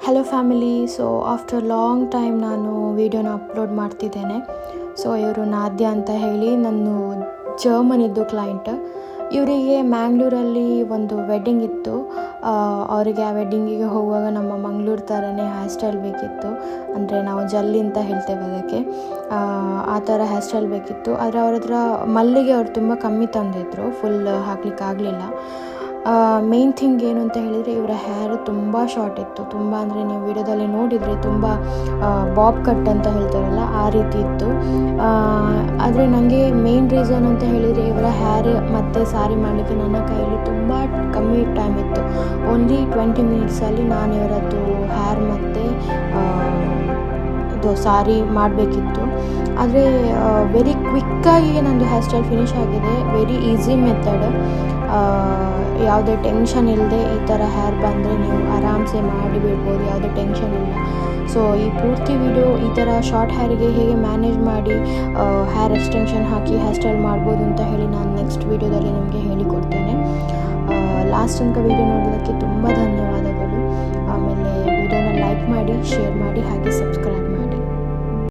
Hello family. So after long time ನಾನು ವೀಡಿಯೋನ upload ಮಾಡ್ತಿದ್ದೇನೆ. ಸೊ ಇವರು ನಾದ್ಯ ಅಂತ ಹೇಳಿ ನಾನು ಜರ್ಮನಿದ್ದು ಕ್ಲೈಂಟ್. ಇವರಿಗೆ ಮ್ಯಾಂಗ್ಳೂರಲ್ಲಿ ಒಂದು ವೆಡ್ಡಿಂಗ್ ಇತ್ತು. ಅವರಿಗೆ ಆ ವೆಡ್ಡಿಂಗಿಗೆ ಹೋಗುವಾಗ ನಮ್ಮ ಮಂಗಳೂರು ಥರನೇ ಹೇರ್ ಸ್ಟೈಲ್ ಬೇಕಿತ್ತು. ಅಂದರೆ ನಾವು ಜಲ್ಲಿ ಅಂತ ಹೇಳ್ತೇವೆ ಅದಕ್ಕೆ. ಆ ಥರ ಹೇರ್ ಸ್ಟೈಲ್ ಬೇಕಿತ್ತು. ಆದರೆ ಅವ್ರ ಹತ್ರ ಮಲ್ಲಿಗೆ ಅವ್ರು ತುಂಬ ಕಮ್ಮಿ ತಂದಿದ್ರು, ಫುಲ್ ಹಾಕ್ಲಿಕ್ಕೆ ಆಗಲಿಲ್ಲ. ಮೇನ್ ಥಿಂಗ್ ಏನು ಅಂತ ಹೇಳಿದರೆ ಇವರ ಹೇರ್ ತುಂಬ ಶಾರ್ಟ್ ಇತ್ತು. ತುಂಬ ಅಂದರೆ ನೀವು ವಿಡಿಯೋದಲ್ಲಿ ನೋಡಿದರೆ ತುಂಬ ಬಾಬ್ ಕಟ್ ಅಂತ ಹೇಳ್ತಾರಲ್ಲ ಆ ರೀತಿ ಇತ್ತು. ಆದರೆ ನನಗೆ ಮೇನ್ ರೀಸನ್ ಅಂತ ಹೇಳಿದರೆ ಇವರ ಹೇರ್ ಮತ್ತು ಸಾರಿ ಮಾಡಲಿಕ್ಕೆ ನನ್ನ ಕೈಯಲ್ಲಿ ತುಂಬ ಕಮ್ಮಿ ಟೈಮ್ ಇತ್ತು. ಓನ್ಲಿ 20 ಮಿನಿಟ್ಸಲ್ಲಿ ನಾನು ಇವರದ್ದು ಹೇರ್ ಮತ್ತು ಇದು ಸಾರಿ ಮಾಡಬೇಕಿತ್ತು. ಆದರೆ ವೆರಿ ಕ್ವಿಕ್ಕಾಗಿ ನಂದು ಹೇರ್ ಸ್ಟೈಲ್ ಫಿನಿಶ್ ಆಗಿದೆ. Very easy method. ಯಾವುದೇ ಟೆನ್ಷನ್ ಇಲ್ಲದೆ ಈ ಥರ ಹೇರ್ ಬಂದರೆ ನೀವು ಆರಾಮ್ಸೆ ಮಾಡಿಬಿಡ್ಬೋದು, ಯಾವುದೇ ಟೆನ್ಷನ್ ಇಲ್ಲ. ಸೊ ಈ ಪೂರ್ತಿ ವಿಡಿಯೋ ಈ ಥರ ಶಾರ್ಟ್ ಹೇರಿಗೆ ಹೇಗೆ ಮ್ಯಾನೇಜ್ ಮಾಡಿ ಹೇರ್ ಎಕ್ಸ್ಟೆನ್ಷನ್ ಹಾಕಿ ಹೇರ್ ಸ್ಟೈಲ್ ಮಾಡ್ಬೋದು ಅಂತ ಹೇಳಿ ನಾನು ನೆಕ್ಸ್ಟ್ ವೀಡಿಯೋದಲ್ಲಿ ನಿಮಗೆ ಹೇಳಿಕೊಡ್ತೇನೆ. ಲಾಸ್ಟ್ ತನಕ ವೀಡಿಯೋ ನೋಡೋದಕ್ಕೆ ತುಂಬ ಧನ್ಯವಾದಗಳು. ಆಮೇಲೆ ವಿಡಿಯೋನ ಲೈಕ್ ಮಾಡಿ, ಶೇರ್ ಮಾಡಿ, ಹಾಗೆ ಸಬ್ಸ್ಕ್ರೈಬ್